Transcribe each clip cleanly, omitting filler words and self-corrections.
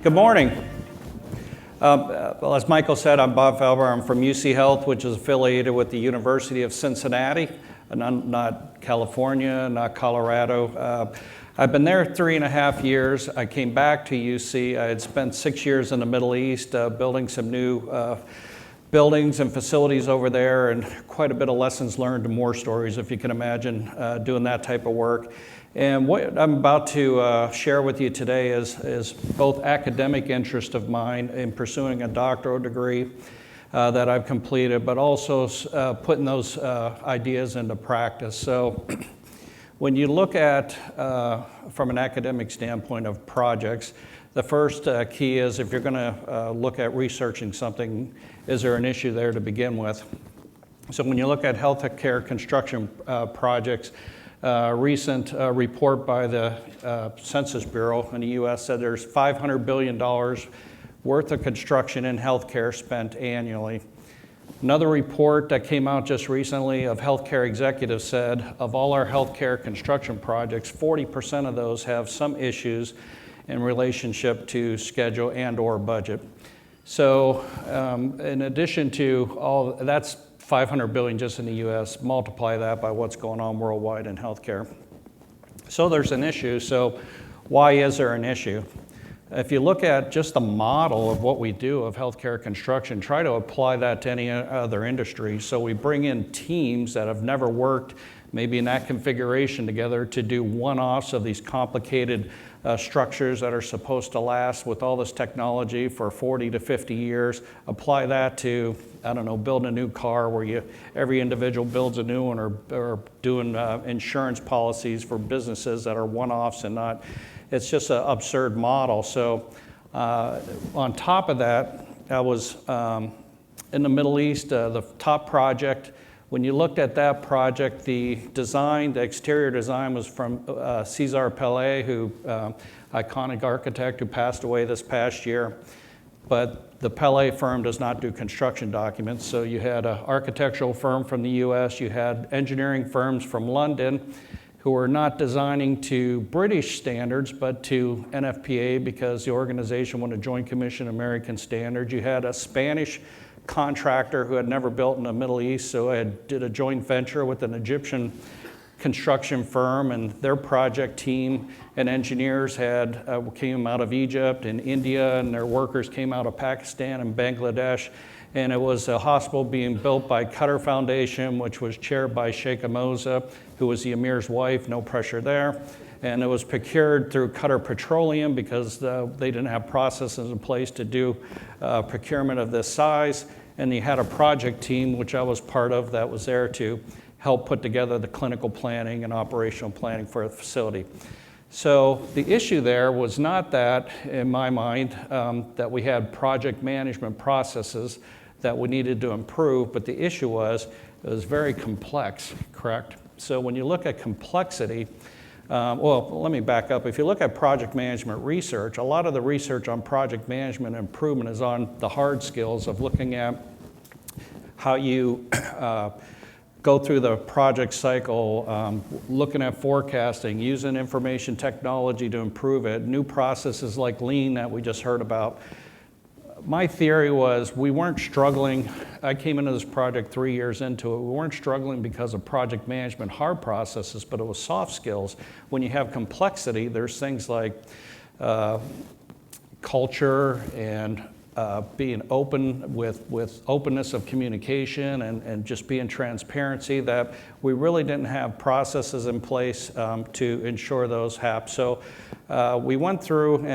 Good morning. Well, as Michael said, I'm Bob Feldbauer. I'm from UC Health, which is affiliated with the University of Cincinnati, not California, not Colorado. I've been there 3.5 years. I came back to UC. I had spent 6 years in the Middle East building some new buildings and facilities over there, and quite a bit of lessons learned and more stories, if you can imagine, doing that type of work. And what I'm about to share with you today is both academic interest of mine in pursuing a doctoral degree that I've completed, but also putting those ideas into practice. So when you look at, from an academic standpoint of projects, the first key is if you're going to look at researching something, is there an issue there to begin with? So when you look at healthcare construction projects, a recent report by the Census Bureau in the U.S. said there's $500 billion worth of construction in healthcare spent annually. Another report that came out just recently of healthcare executives said of all our healthcare construction projects, 40% of those have some issues in relationship to schedule and or budget. So in addition to all, that's 500 billion just in the US, multiply that by what's going on worldwide in healthcare. So there's an issue. So why is there an issue? If you look at just the model of what we do of healthcare construction, try to apply that to any other industry. So we bring in teams that have never worked maybe in that configuration together to do one-offs of these complicated structures that are supposed to last with all this technology for 40 to 50 years. Apply that to, I don't know, build a new car where every individual builds a new one, or doing insurance policies for businesses that are one-offs and not. It's just an absurd model. So on top of that, I was in the Middle East, the top project. When you looked at that project, the exterior design was from Cesar Pelé, who iconic architect who passed away this past year. But the Pelé firm does not do construction documents. So you had an architectural firm from the US, you had engineering firms from London who were not designing to British standards, but to NFPA because the organization wanted to join Commission American standards. You had a Spanish contractor who had never built in the Middle East, so I did a joint venture with an Egyptian construction firm, and their project team and engineers came out of Egypt and India, and their workers came out of Pakistan and Bangladesh. And it was a hospital being built by Qatar Foundation, which was chaired by Sheikh Moza, who was the Emir's wife, no pressure there. And it was procured through Qatar Petroleum because they didn't have processes in place to do procurement of this size. And they had a project team, which I was part of, that was there to help put together the clinical planning and operational planning for the facility. So the issue there was not that, in my mind, that we had project management processes that we needed to improve, but the issue was it was very complex, correct? So when you look at complexity, well, let me back up. If you look at project management research, a lot of the research on project management improvement is on the hard skills of looking at how you go through the project cycle, looking at forecasting, using information technology to improve it, new processes like lean that we just heard about. My theory was we weren't struggling. I came into this project 3 years into it. We weren't struggling because of project management hard processes, but it was soft skills. When you have complexity, there's things like culture and being open with openness of communication and just being transparency, that we really didn't have processes in place to ensure those happen. So we went through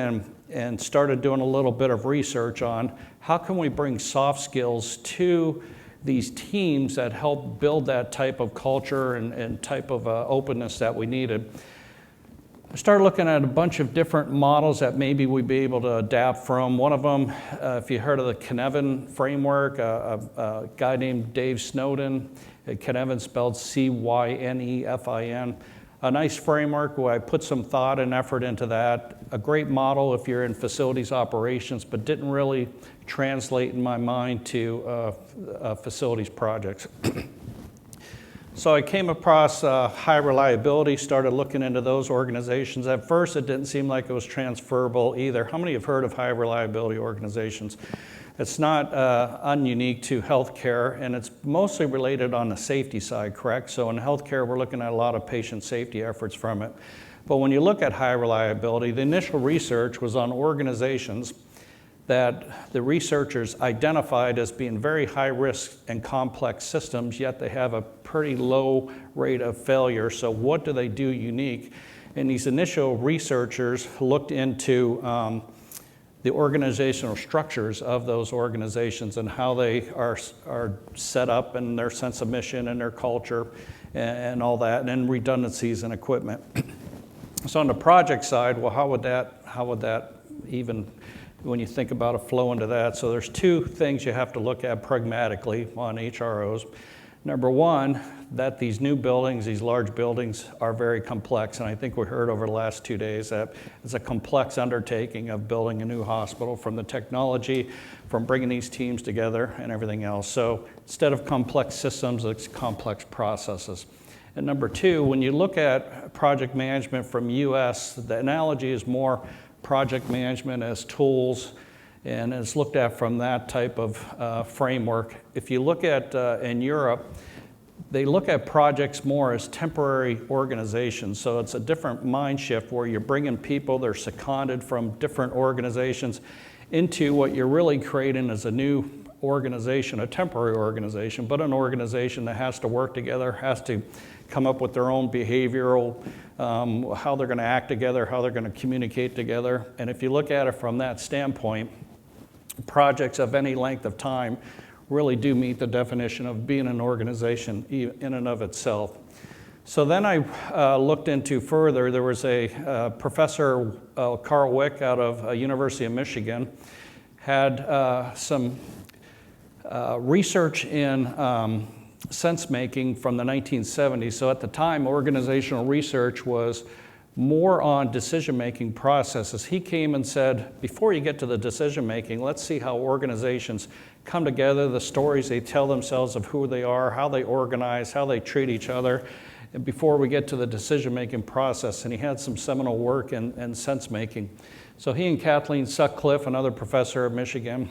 and started doing a little bit of research on how can we bring soft skills to these teams that help build that type of culture and type of openness that we needed. I started looking at a bunch of different models that maybe we'd be able to adapt from. One of them, if you heard of the Cynefin framework, a guy named Dave Snowden, Cynefin spelled C-Y-N-E-F-I-N. A nice framework where I put some thought and effort into that. A great model if you're in facilities operations, but didn't really translate in my mind to facilities projects. So I came across high reliability, started looking into those organizations. At first, it didn't seem like it was transferable either. How many have heard of high reliability organizations? It's not ununique to healthcare, and it's mostly related on the safety side, correct? So in healthcare, we're looking at a lot of patient safety efforts from it. But when you look at high reliability, the initial research was on organizations that the researchers identified as being very high risk and complex systems, yet they have a pretty low rate of failure. So what do they do unique? And these initial researchers looked into the organizational structures of those organizations and how they are set up and their sense of mission and their culture and all that, and then redundancies and equipment. So on the project side, well, how would that even, when you think about a flow into that? So there's two things you have to look at pragmatically on HROs. Number one, that these new buildings, these large buildings, are very complex. And I think we heard over the last 2 days that it's a complex undertaking of building a new hospital, from the technology, from bringing these teams together and everything else. So instead of complex systems, it's complex processes. And number two, when you look at project management from US, the analogy is more project management as tools, and it's looked at from that type of framework. If you look at in Europe, they look at projects more as temporary organizations. So it's a different mind shift where you're bringing people, they're seconded from different organizations into what you're really creating as a new organization, a temporary organization, but an organization that has to work together, has to come up with their own behavioral, how they're going to act together, how they're going to communicate together. And if you look at it from that standpoint, projects of any length of time really do meet the definition of being an organization in and of itself. So then I looked into further. There was a professor, Carl Wick, out of University of Michigan, had some research in Sensemaking from the 1970s. So at the time, organizational research was more on decision-making processes. He came and said, before you get to the decision-making, let's see how organizations come together, the stories they tell themselves of who they are, how they organize, how they treat each other, and before we get to the decision-making process. And he had some seminal work in sense-making. So he and Kathleen Sutcliffe, another professor at Michigan,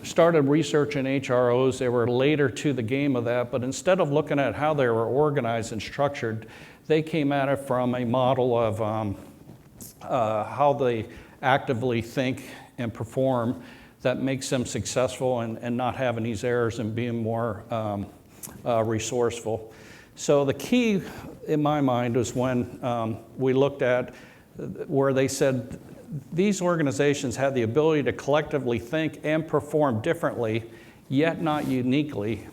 started researching HROs. They were later to the game of that, but instead of looking at how they were organized and structured, they came at it from a model of how they actively think and perform that makes them successful and not having these errors and being more resourceful. So the key in my mind was when we looked at where they said these organizations had the ability to collectively think and perform differently, yet not uniquely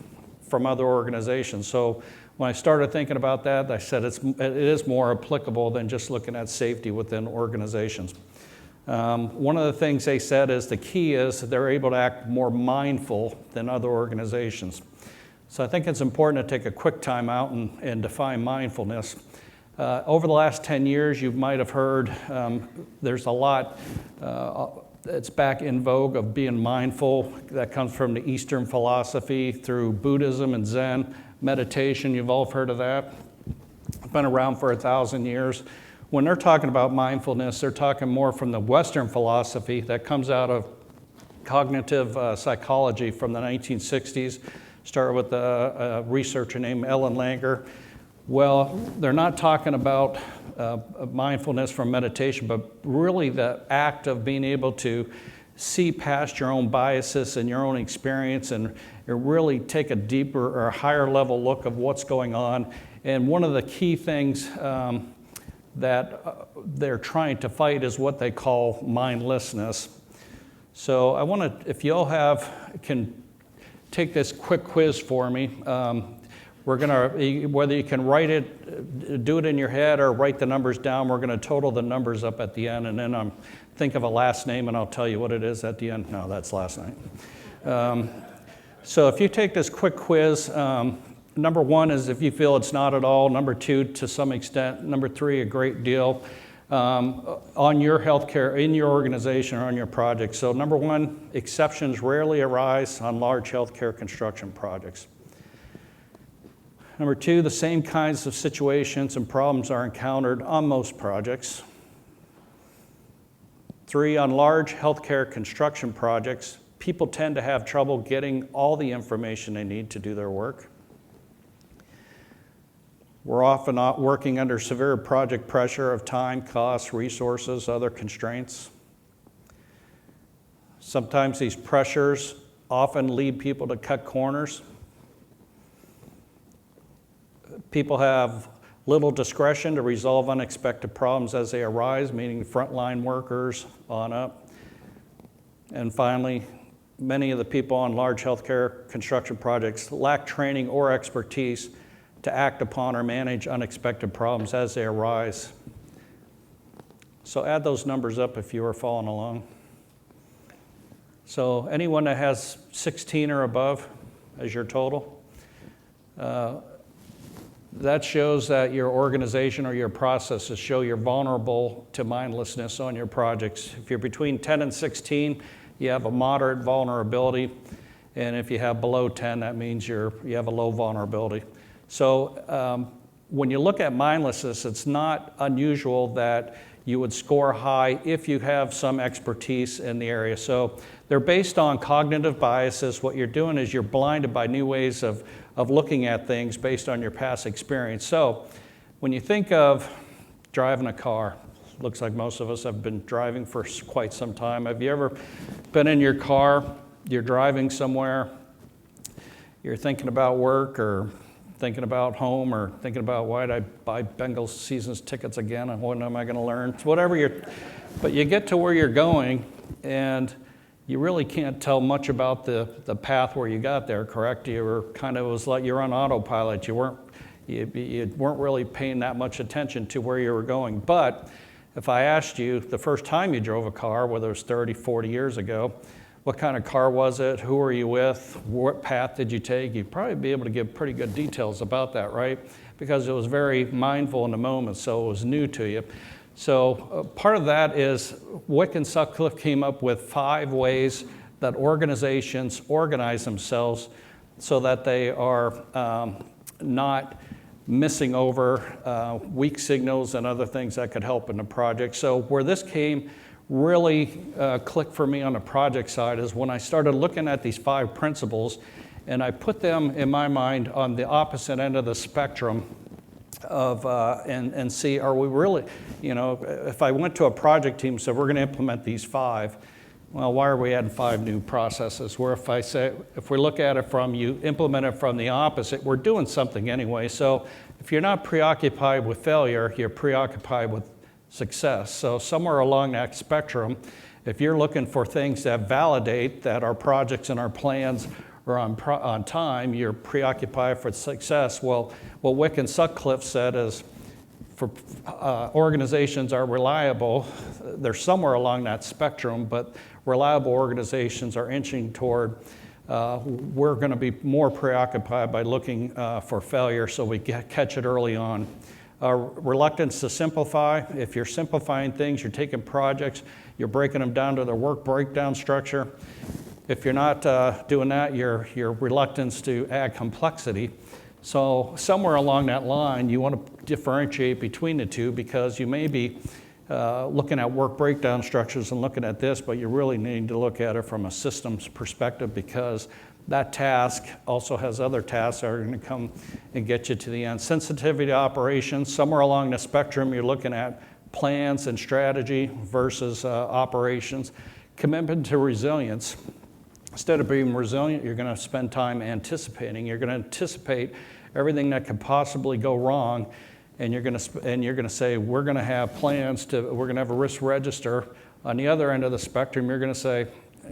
from other organizations. So when I started thinking about that, I said it is more applicable than just looking at safety within organizations. One of the things they said is the key is that they're able to act more mindful than other organizations. So I think it's important to take a quick time out and define mindfulness. Over the last 10 years, you might have heard there's a lot it's back in vogue of being mindful. That comes from the Eastern philosophy through Buddhism and Zen. Meditation, you've all heard of that. It's been around for 1,000 years. When they're talking about mindfulness, they're talking more from the Western philosophy that comes out of cognitive psychology from the 1960s. Started with a researcher named Ellen Langer. Well, they're not talking about mindfulness from meditation, but really the act of being able to see past your own biases and your own experience and really take a deeper or a higher level look of what's going on. And one of the key things that they're trying to fight is what they call mindlessness. So I want to, if you all can take this quick quiz for me. We're going to, whether you can write it, do it in your head or write the numbers down, we're going to total the numbers up at the end, and then think of a last name and I'll tell you what it is at the end. No, that's last night. So if you take this quick quiz, number one is if you feel it's not at all. Number two, to some extent. Number three, a great deal. On your healthcare, in your organization or on your project. So number one, exceptions rarely arise on large healthcare construction projects. Number two, the same kinds of situations and problems are encountered on most projects. Three, on large healthcare construction projects, people tend to have trouble getting all the information they need to do their work. We're often working under severe project pressure of time, costs, resources, other constraints. Sometimes these pressures often lead people to cut corners. People have little discretion to resolve unexpected problems as they arise, meaning frontline workers on up. And finally, many of the people on large healthcare construction projects lack training or expertise to act upon or manage unexpected problems as they arise. So add those numbers up if you are following along. So anyone that has 16 or above as your total, that shows that your organization or your processes show you're vulnerable to mindlessness on your projects. If you're between 10 and 16, you have a moderate vulnerability. And if you have below 10, that means you have a low vulnerability. So when you look at mindlessness, it's not unusual that you would score high if you have some expertise in the area. So they're based on cognitive biases. What you're doing is you're blinded by new ways of looking at things based on your past experience. So when you think of driving a car, looks like most of us have been driving for quite some time. Have you ever been in your car, you're driving somewhere, you're thinking about work or thinking about home or thinking about why did I buy Bengals seasons tickets again and when am I going to learn? Whatever but you get to where you're going and you really can't tell much about the path where you got there, correct? You were kind of, it was like you're on autopilot. You weren't really paying that much attention to where you were going. But if I asked you the first time you drove a car, whether it was 30, 40 years ago, what kind of car was it? Who were you with? What path did you take? You'd probably be able to give pretty good details about that, right? Because it was very mindful in the moment, so it was new to you. So part of that is Wick and Sutcliffe came up with 5 ways that organizations organize themselves so that they are not missing over weak signals and other things that could help in the project. So where this came really clicked for me on the project side is when I started looking at these 5 principles and I put them in my mind on the opposite end of the spectrum of and see, are we really, if I went to a project team and said, we're going to implement these 5, well, why are we adding 5 new processes? Where if we look at it from, you implement it from the opposite, we're doing something anyway. So if you're not preoccupied with failure, you're preoccupied with success. So somewhere along that spectrum, if you're looking for things that validate that our projects and our plans are on time, you're preoccupied for success. Well, what Wick and Sutcliffe said is, for organizations are reliable, they're somewhere along that spectrum, but reliable organizations are inching toward, we're going to be more preoccupied by looking for failure so we catch it early on. Reluctance to simplify. If you're simplifying things, you're taking projects, you're breaking them down to their work breakdown structure. If you're not doing that, your reluctance to add complexity. So somewhere along that line, you want to differentiate between the two because you may be looking at work breakdown structures and looking at this, but you really need to look at it from a systems perspective because that task also has other tasks that are going to come and get you to the end. Sensitivity to operations, somewhere along the spectrum, you're looking at plans and strategy versus operations. Commitment to resilience. Instead of being resilient, you're going to spend time anticipating. You're going to anticipate everything that could possibly go wrong, and you're going to say, we're going to have plans we're going to have a risk register. On the other end of the spectrum, you're going to say,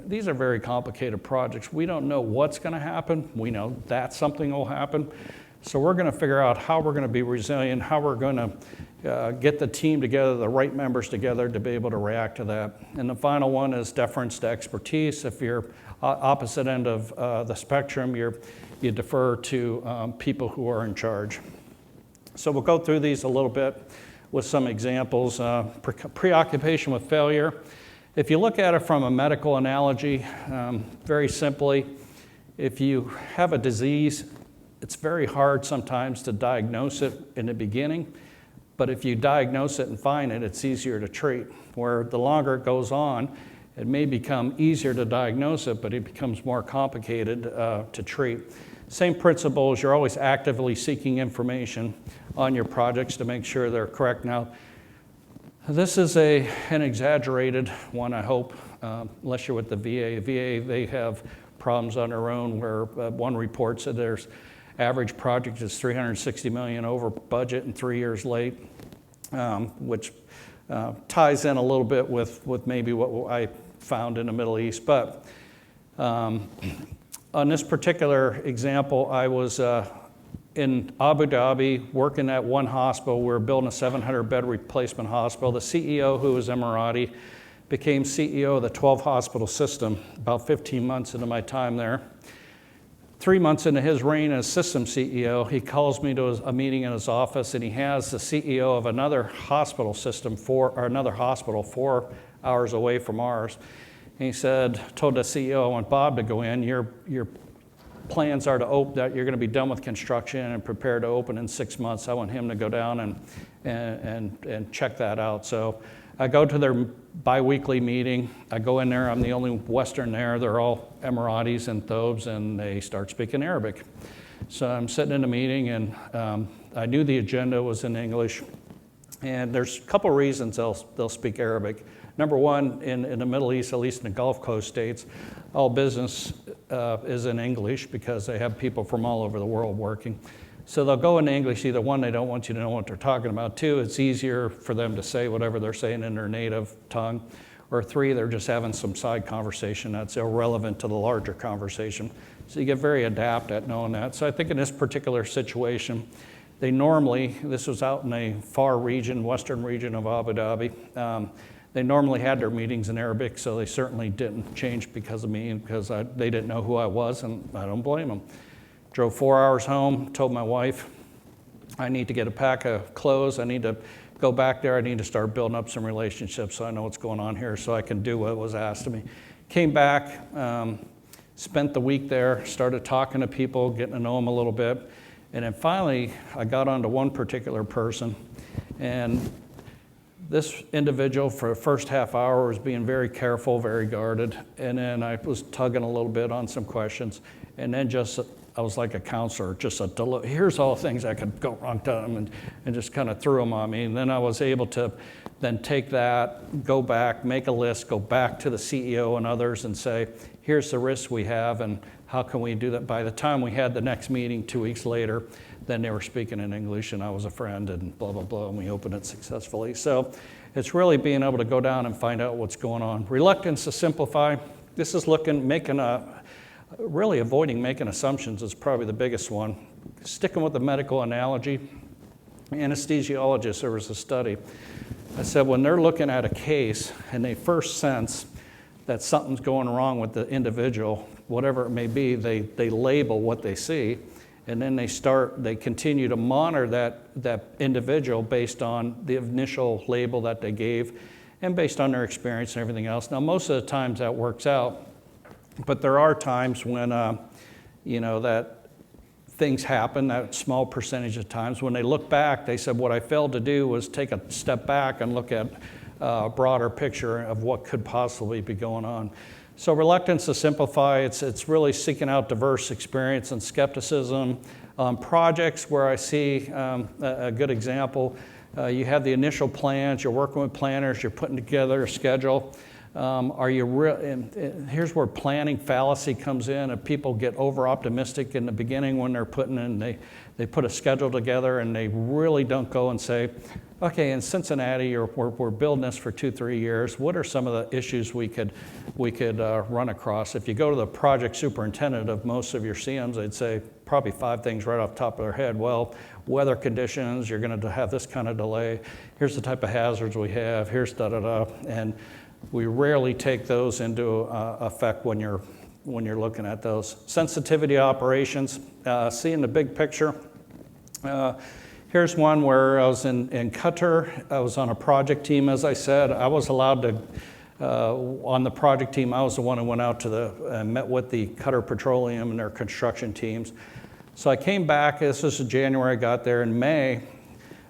these are very complicated projects. We don't know what's going to happen. We know that something will happen. So we're going to figure out how we're going to be resilient, how we're going to get the team together, the right members together to be able to react to that. And the final one is deference to expertise. If you're opposite end of the spectrum, you defer to people who are in charge. So we'll go through these a little bit with some examples. Preoccupation with failure. If you look at it from a medical analogy, very simply, if you have a disease it's very hard sometimes to diagnose it in the beginning, but if you diagnose it and find it, it's easier to treat. Where the longer it goes on, it may become easier to diagnose it, but it becomes more complicated to treat. Same principles, you're always actively seeking information on your projects to make sure they're correct. Now, this is an exaggerated one, I hope, unless you're with the VA. VA, they have problems on their own where one report said their average project is $360 million over budget and 3 years late, which ties in a little bit with maybe what I found in the Middle East. But on this particular example, I was in Abu Dhabi working at one hospital. We were building a 700-bed replacement hospital. The CEO, who was Emirati, became CEO of the 12-hospital system about 15 months into my time there. 3 months into his reign as system CEO, he calls me to a meeting in his office, and he has the CEO of another hospital system, another hospital 4 hours away from ours. And he said, told the CEO, I want Bob to go in. Your plans are to open, that you're going to be done with construction and prepare to open in 6 months. I want him to go down and check that out. So I go to their bi-weekly meeting. I go in there. I'm the only Western there. They're all Emiratis and Thobes, and they start speaking Arabic. So I'm sitting in a meeting, and I knew the agenda was in English. And there's a couple reasons they'll speak Arabic. Number one, in the Middle East, at least in the Gulf Coast states, all business is in English because they have people from all over the world working. So they'll go in English. Either one, they don't want you to know what they're talking about. Two, it's easier for them to say whatever they're saying in their native tongue. Or three, they're just having some side conversation that's irrelevant to the larger conversation. So you get very adept at knowing that. So I think in this particular situation, they normally, this was out in a far region, western region of Abu Dhabi, they normally had their meetings in Arabic, so they certainly didn't change because of me, because they didn't know who I was, and I don't blame them. Drove 4 hours home, told my wife, I need to get a pack of clothes, I need to go back there, I need to start building up some relationships so I know what's going on here so I can do what was asked of me. Came back, spent the week there, started talking to people, getting to know them a little bit, and then finally I got onto one particular person, and this individual for the first half hour was being very careful, very guarded, and then I was tugging a little bit on some questions, and then I was like a counselor, just here's all things that could go wrong to them, and just kind of threw them on me. And then I was able to then take that, go back, make a list, go back to the CEO and others and say, here's the risks we have and how can we do that. By the time we had the next meeting 2 weeks later, then they were speaking in English and I was a friend and blah, blah, blah, and we opened it successfully. So it's really being able to go down and find out what's going on. Reluctance to simplify. This is really avoiding making assumptions is probably the biggest one. Sticking with the medical analogy, anesthesiologists, there was a study. I said when they're looking at a case and they first sense that something's going wrong with the individual, whatever it may be, they label what they see, and then they continue to monitor that individual based on the initial label that they gave and based on their experience and everything else. Now, most of the times that works out, but there are times when, that things happen, that small percentage of times. When they look back, they said, what I failed to do was take a step back and look at a broader picture of what could possibly be going on. So reluctance to simplify, it's really seeking out diverse experience and skepticism. Projects where I see a good example, you have the initial plans, you're working with planners, you're putting together a schedule. Here's where planning fallacy comes in, and people get over optimistic in the beginning when they're putting in, they put a schedule together and they really don't go and say, okay, in Cincinnati, we're building this for 2-3 years. What are some of the issues we could run across? If you go to the project superintendent of most of your CMs, they'd say probably 5 things right off the top of their head. Well, weather conditions, you're going to have this kind of delay. Here's the type of hazards we have. Here's da-da-da. And we rarely take those into effect when you're looking at those. Sensitivity operations, seeing the big picture. Here's one where I was in Qatar. I was on a project team, as I said. I was allowed to, on the project team, I was the one who went out to and met with the Qatar Petroleum and their construction teams. So I came back, this was in January, I got there in May.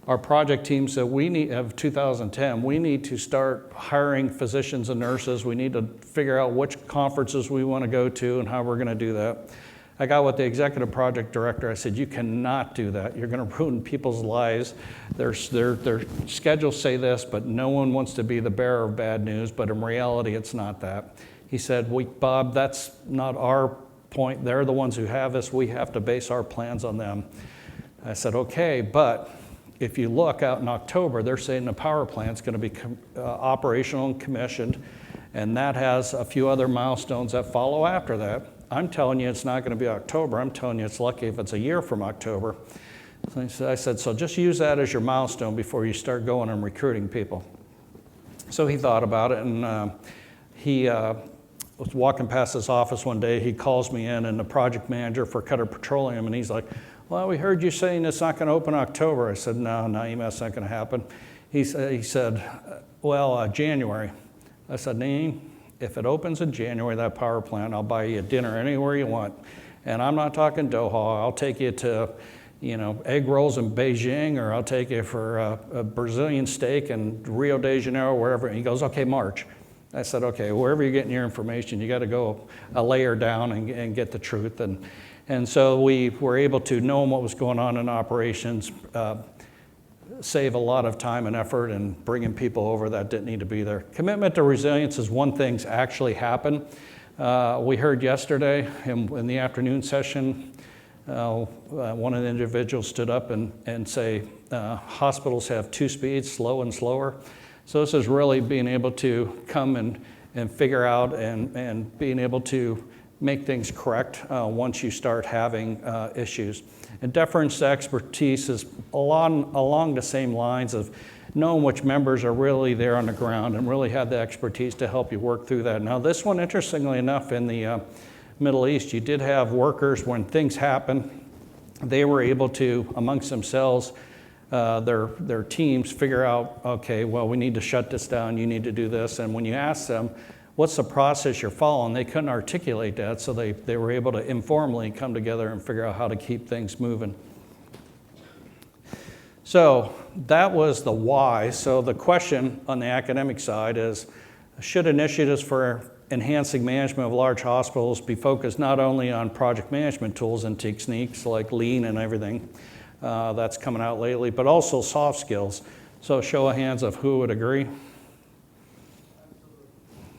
Our project team said, we need, of 2010, we need to start hiring physicians and nurses. We need to figure out which conferences we want to go to and how we're going to do that. I got with the executive project director. I said, you cannot do that. You're going to ruin people's lives. Their schedules say this, but no one wants to be the bearer of bad news. But in reality, it's not that. He said, Bob, that's not our point. They're the ones who have this. We have to base our plans on them. I said, okay, but if you look out in October, they're saying the power plant's going to be operational and commissioned, and that has a few other milestones that follow after that. I'm telling you it's not going to be October. I'm telling you it's lucky if it's a year from October. So I said, so just use that as your milestone before you start going and recruiting people. So he thought about it, and he was walking past his office one day. He calls me in, and the project manager for Qatar Petroleum, and he's like, well, we heard you saying it's not going to open October. I said, no, Naeem, that's not going to happen. He said, well, January. I said, Naeem, if it opens in January, that power plant, I'll buy you a dinner anywhere you want. And I'm not talking Doha. I'll take you to, egg rolls in Beijing, or I'll take you for a Brazilian steak in Rio de Janeiro, wherever. And he goes, okay, March. I said, okay, wherever you're getting your information, you got to go a layer down and get the truth. And so we were able to know what was going on in operations, save a lot of time and effort, and bringing people over that didn't need to be there. Commitment to resilience is when things actually happen. We heard yesterday in the afternoon session, one of the individuals stood up and say, hospitals have two speeds, slow and slower. So this is really being able to come and figure out and being able to make things correct once you start having issues. And deference to expertise is along the same lines of knowing which members are really there on the ground and really have the expertise to help you work through that. Now this one, interestingly enough, in the Middle East, you did have workers when things happen, they were able to, amongst themselves, their teams figure out, okay, well, we need to shut this down, you need to do this. And when you ask them, what's the process you're following? They couldn't articulate that, so they were able to informally come together and figure out how to keep things moving. So that was the why. So the question on the academic side is, should initiatives for enhancing management of large hospitals be focused not only on project management tools and techniques like lean and everything that's coming out lately, but also soft skills? So show of hands of who would agree.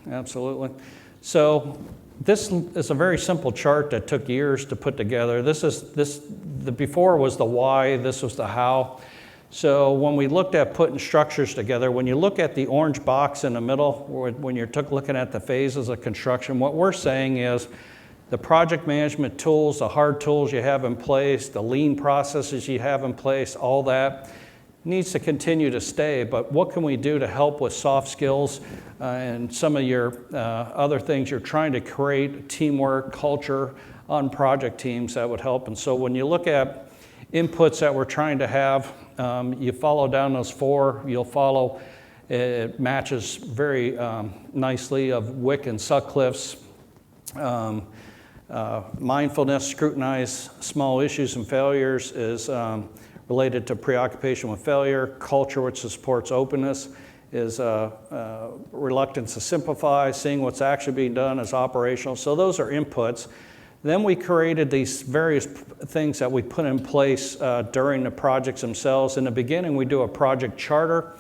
Absolutely. So this is a very simple chart that took years to put together. The before was the why, this was the how. So when we looked at putting structures together, when you look at the orange box in the middle, when you're looking at the phases of construction, what we're saying is the project management tools, the hard tools you have in place, the lean processes you have in place, all that needs to continue to stay, but what can we do to help with soft skills and some of your other things you're trying to create, teamwork, culture on project teams that would help. And so when you look at inputs that we're trying to have, you follow down those four, you'll follow, it matches very nicely of Wick and Sutcliffe's mindfulness, scrutinize small issues and failures is related to preoccupation with failure. Culture, which supports openness, is reluctance to simplify. Seeing what's actually being done is operational. So those are inputs. Then we created these various things that we put in place during the projects themselves. In the beginning, we do a project charter.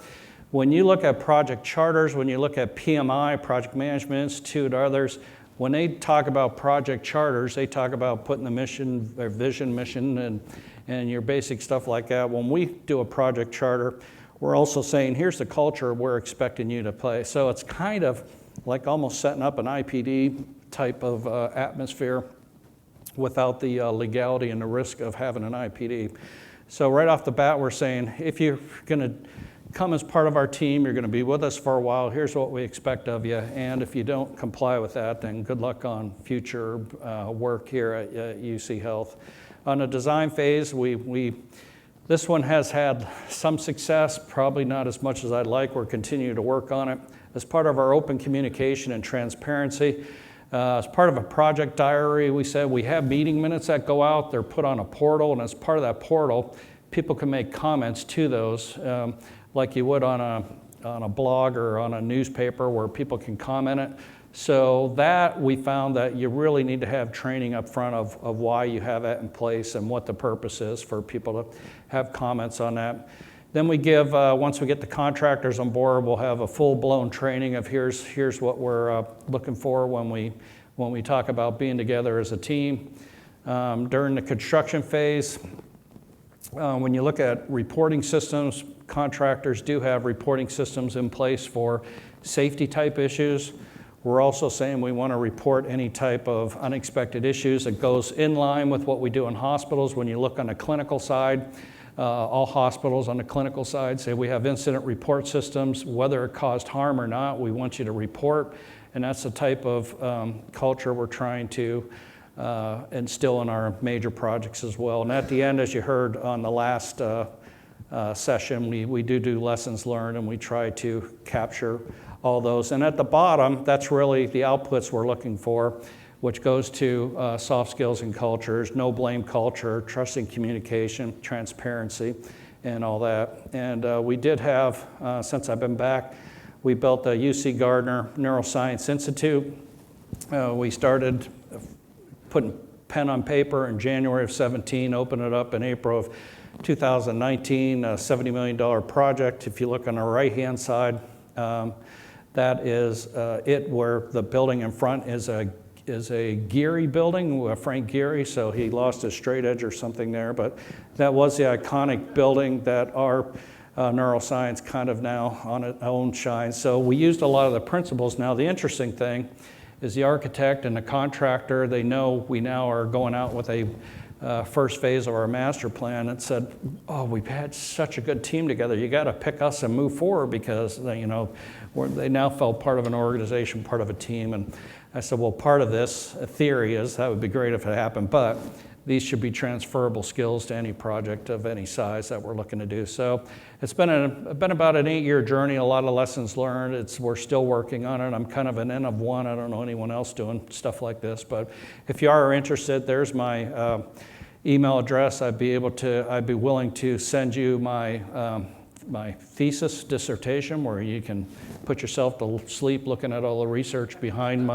When you look at project charters, when you look at PMI, Project Management Institute, others, when they talk about project charters, they talk about putting the mission, their vision, mission, and your basic stuff like that. When we do a project charter, we're also saying, here's the culture we're expecting you to play. So it's kind of like almost setting up an IPD type of atmosphere without the legality and the risk of having an IPD. So right off the bat, we're saying, if you're going to come as part of our team, you're going to be with us for a while, here's what we expect of you. And if you don't comply with that, then good luck on future work here at UC Health. On the design phase, this one has had some success, probably not as much as I'd like. We're continuing to work on it. As part of our open communication and transparency, As part of a project diary, we said we have meeting minutes that go out. They're put on a portal, and as part of that portal, people can make comments to those, like you would on a blog or on a newspaper where people can comment it. So that we found that you really need to have training up front of why you have that in place and what the purpose is for people to have comments on that. Then we give, once we get the contractors on board, we'll have a full-blown training of here's what we're looking for when we talk about being together as a team. During the construction phase, when you look at reporting systems, contractors do have reporting systems in place for safety type issues. We're also saying we want to report any type of unexpected issues that goes in line with what we do in hospitals. When you look on the clinical side, all hospitals on the clinical side say we have incident report systems. Whether it caused harm or not, we want you to report. And that's the type of culture we're trying to instill in our major projects as well. And at the end, as you heard on the last session, we do lessons learned, and we try to capture all those. And at the bottom, that's really the outputs we're looking for, which goes to soft skills and cultures, no blame culture, trusting communication, transparency, and all that. And we did have, since I've been back, we built the UC Gardner Neuroscience Institute. We started putting pen on paper in January of 17, opened it up in April of 2019, a $70 million project. If you look on the right-hand side, that is it, where the building in front is a Geary building, Frank Geary, so he lost his straight edge or something there, but that was the iconic building that our neuroscience kind of now on its own shines. So we used a lot of the principles. Now the interesting thing is the architect and the contractor, they know we now are going out with a first phase of our master plan and said, oh, we've had such a good team together. You got to pick us and move forward, because they now felt part of an organization, part of a team. And I said, well, part of this theory is that would be great if it happened, but these should be transferable skills to any project of any size that we're looking to do. So it's been about an 8-year journey, a lot of lessons learned. We're still working on it. I'm kind of an N of one. I don't know anyone else doing stuff like this, but if you are interested, there's my email address. I'd be willing to send you my thesis dissertation, where you can put yourself to sleep looking at all the research behind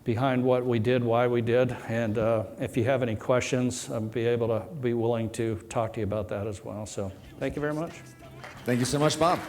behind what we did, why we did, and if you have any questions, I'll be willing to talk to you about that as well. So thank you very much. Thank you so much, Bob.